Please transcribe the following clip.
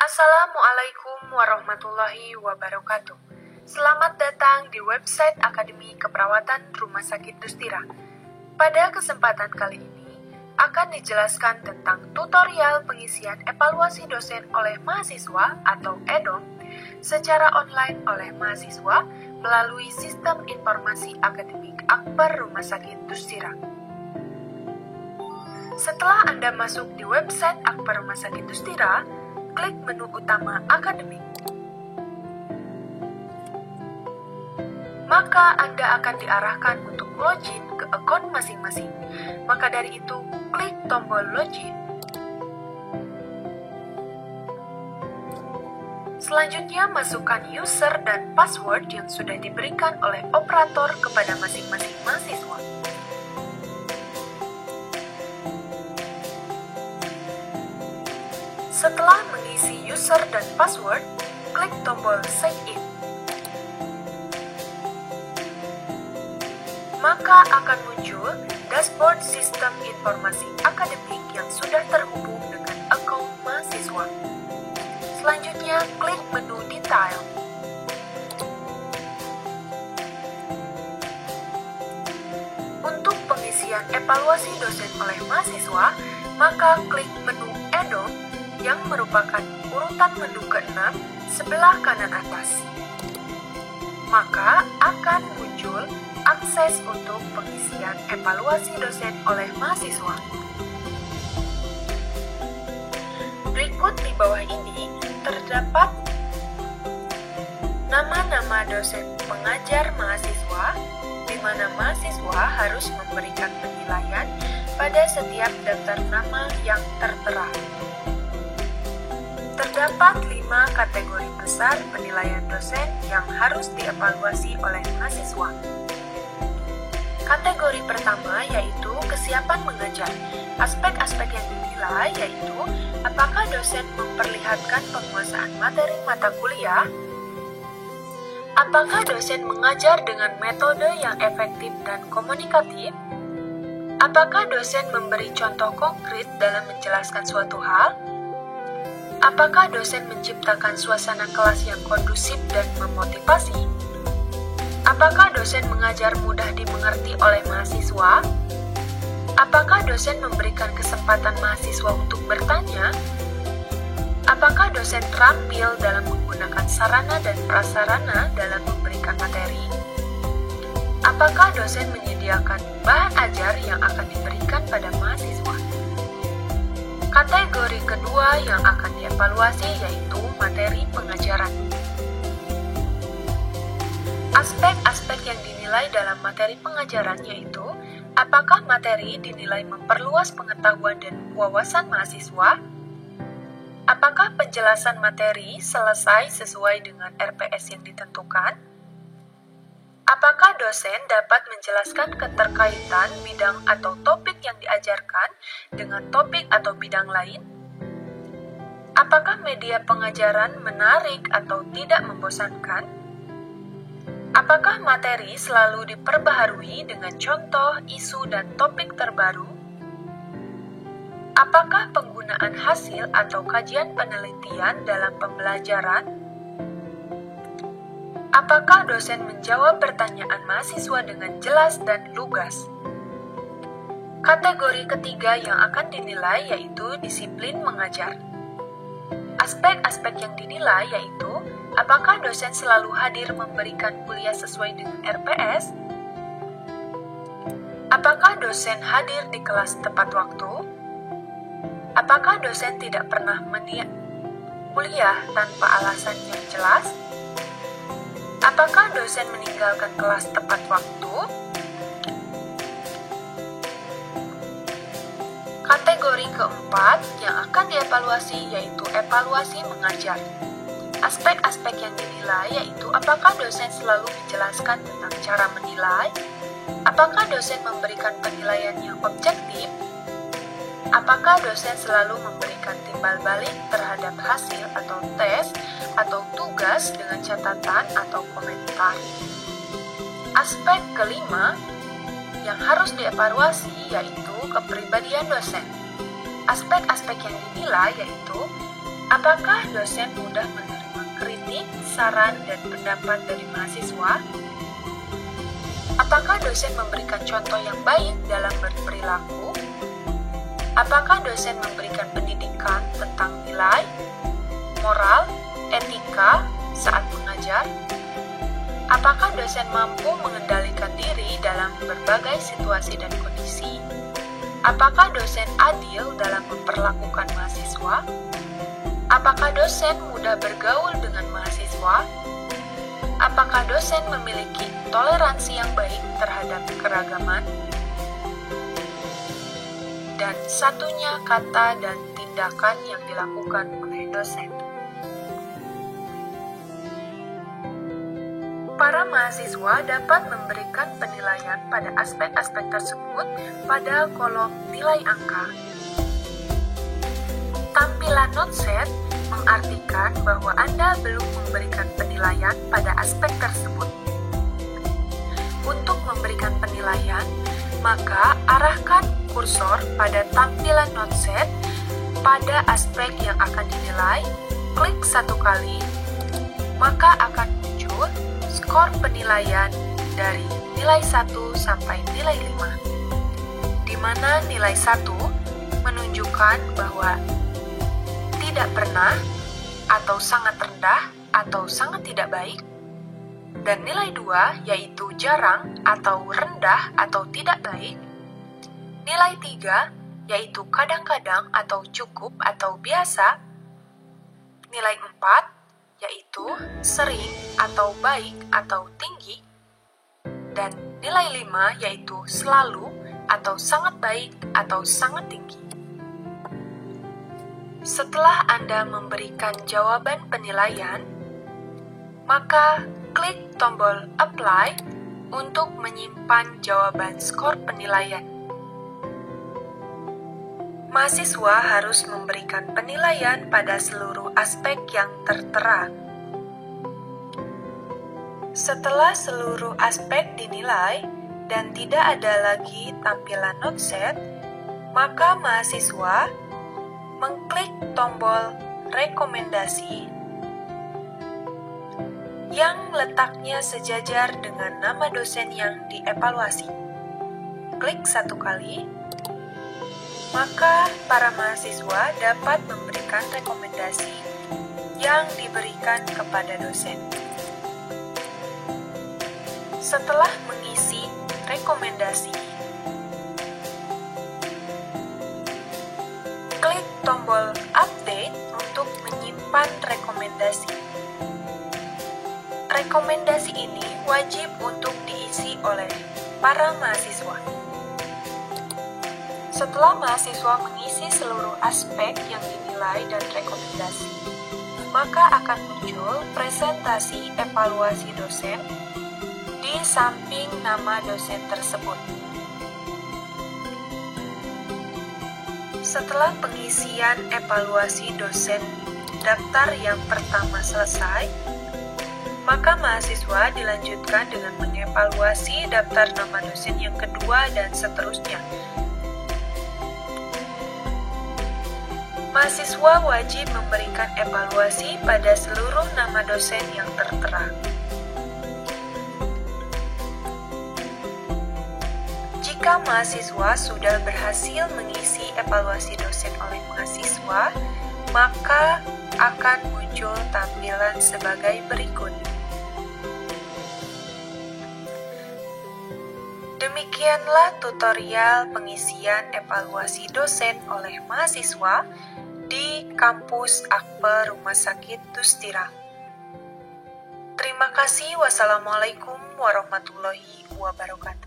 Assalamualaikum warahmatullahi wabarakatuh. Selamat datang di website Akademi Keperawatan Rumah Sakit Dustira. Pada kesempatan kali ini akan dijelaskan tentang tutorial pengisian evaluasi dosen oleh mahasiswa atau EDOM secara online oleh mahasiswa melalui Sistem Informasi Akademik Akbar Rumah Sakit Dustira. Setelah Anda masuk di website Akbar Rumah Sakit Dustira, klik menu utama Akademik. Maka Anda akan diarahkan untuk login ke akun masing-masing. Maka dari itu, klik tombol login. Selanjutnya, masukkan user dan password yang sudah diberikan oleh operator kepada masing-masing mahasiswa. Setelah mengisi user dan password, klik tombol sign in. Maka akan muncul dashboard sistem informasi akademik yang sudah terhubung dengan akun mahasiswa. Selanjutnya, klik menu detail. Untuk pengisian evaluasi dosen oleh mahasiswa, maka klik menu EDOM yang merupakan urutan menu ke-6 sebelah kanan atas. Maka akan muncul akses untuk pengisian evaluasi dosen oleh mahasiswa. Berikut di bawah ini terdapat nama-nama dosen pengajar mahasiswa, di mana mahasiswa harus memberikan penilaian pada setiap daftar nama yang tertera. Terdapat 5 kategori besar penilaian dosen yang harus dievaluasi oleh mahasiswa. Kategori pertama yaitu kesiapan mengajar. Aspek-aspek yang dinilai yaitu apakah dosen memperlihatkan penguasaan materi mata kuliah, apakah dosen mengajar dengan metode yang efektif dan komunikatif, apakah dosen memberi contoh konkret dalam menjelaskan suatu hal, apakah dosen menciptakan suasana kelas yang kondusif dan memotivasi? Apakah dosen mengajar mudah dimengerti oleh mahasiswa? Apakah dosen memberikan kesempatan mahasiswa untuk bertanya? Apakah dosen terampil dalam menggunakan sarana dan prasarana dalam memberikan materi? Apakah dosen menyediakan bahan ajar yang akan diberikan pada mahasiswa? Kategori kedua yang akan dievaluasi yaitu materi pengajaran. Aspek-aspek yang dinilai dalam materi pengajaran yaitu apakah materi dinilai memperluas pengetahuan dan wawasan mahasiswa, apakah penjelasan materi selesai sesuai dengan RPS yang ditentukan, apakah dosen dapat menjelaskan keterkaitan bidang atau topik yang diajarkan dengan topik atau bidang lain? Apakah media pengajaran menarik atau tidak membosankan? Apakah materi selalu diperbaharui dengan contoh, isu, dan topik terbaru? Apakah penggunaan hasil atau kajian penelitian dalam pembelajaran? Apakah dosen menjawab pertanyaan mahasiswa dengan jelas dan lugas? Kategori ketiga yang akan dinilai yaitu disiplin mengajar. Aspek-aspek yang dinilai yaitu apakah dosen selalu hadir memberikan kuliah sesuai dengan RPS? Apakah dosen hadir di kelas tepat waktu? Apakah dosen tidak pernah kuliah tanpa alasan yang jelas? Apakah dosen meninggalkan kelas tepat waktu? Kategori keempat yang akan dievaluasi yaitu evaluasi mengajar. Aspek-aspek yang dinilai yaitu apakah dosen selalu menjelaskan tentang cara menilai, apakah dosen memberikan penilaian yang objektif, apakah dosen selalu memberikan timbal balik terhadap hasil atau tes atau tugas dengan catatan atau komentar. Aspek kelima yang harus dievaluasi yaitu kepribadian dosen. Aspek-aspek yang dinilai yaitu Apakah dosen mudah menerima kritik, saran, dan pendapat dari mahasiswa? Apakah dosen memberikan contoh yang baik dalam berperilaku? Apakah dosen memberikan pendidikan tentang nilai, moral, etika saat mengajar? Apakah dosen mampu mengendalikan diri dalam berbagai situasi dan kondisi? Apakah dosen adil dalam memperlakukan mahasiswa? Apakah dosen mudah bergaul dengan mahasiswa? Apakah dosen memiliki toleransi yang baik terhadap keragaman? Dan satunya kata dan tindakan yang dilakukan oleh dosen. Para mahasiswa dapat memberikan penilaian pada aspek-aspek tersebut pada kolom nilai angka. Tampilan noteset mengartikan bahwa Anda belum memberikan penilaian pada aspek tersebut. Untuk memberikan penilaian, maka arahkan kursor pada tampilan noteset pada aspek yang akan dinilai, klik satu kali, maka akan muncul skor penilaian dari nilai 1 sampai nilai 5, di mana nilai 1 menunjukkan bahwa tidak pernah, atau sangat rendah, atau sangat tidak baik, dan nilai 2 yaitu jarang, atau rendah, atau tidak baik, nilai 3 yaitu kadang-kadang, atau cukup, atau biasa, nilai 4 yaitu sering, atau baik, atau tinggi, dan nilai 5 yaitu selalu, atau sangat baik, atau sangat tinggi. Setelah Anda memberikan jawaban penilaian, maka klik tombol Apply untuk menyimpan jawaban skor penilaian. Mahasiswa harus memberikan penilaian pada seluruh aspek yang tertera. Setelah seluruh aspek dinilai dan tidak ada lagi tampilan noteset, maka mahasiswa mengklik tombol rekomendasi yang letaknya sejajar dengan nama dosen yang dievaluasi. Klik satu kali, maka para mahasiswa dapat memberikan rekomendasi yang diberikan kepada dosen. Setelah mengisi rekomendasi, klik tombol update untuk menyimpan rekomendasi. Rekomendasi ini wajib untuk diisi oleh para mahasiswa. Setelah mahasiswa mengisi seluruh aspek yang dinilai dan rekomendasi, maka akan muncul presentasi evaluasi dosen di samping nama dosen tersebut. Setelah pengisian evaluasi dosen daftar yang pertama selesai, maka mahasiswa dilanjutkan dengan mengevaluasi daftar nama dosen yang kedua dan seterusnya. Mahasiswa wajib memberikan evaluasi pada seluruh nama dosen yang tertera. Jika mahasiswa sudah berhasil mengisi evaluasi dosen oleh mahasiswa, maka akan muncul tampilan sebagai berikut. Demikianlah tutorial pengisian evaluasi dosen oleh mahasiswa di kampus Akper Rumah Sakit Dustira. Terima kasih. Wassalamualaikum warahmatullahi wabarakatuh.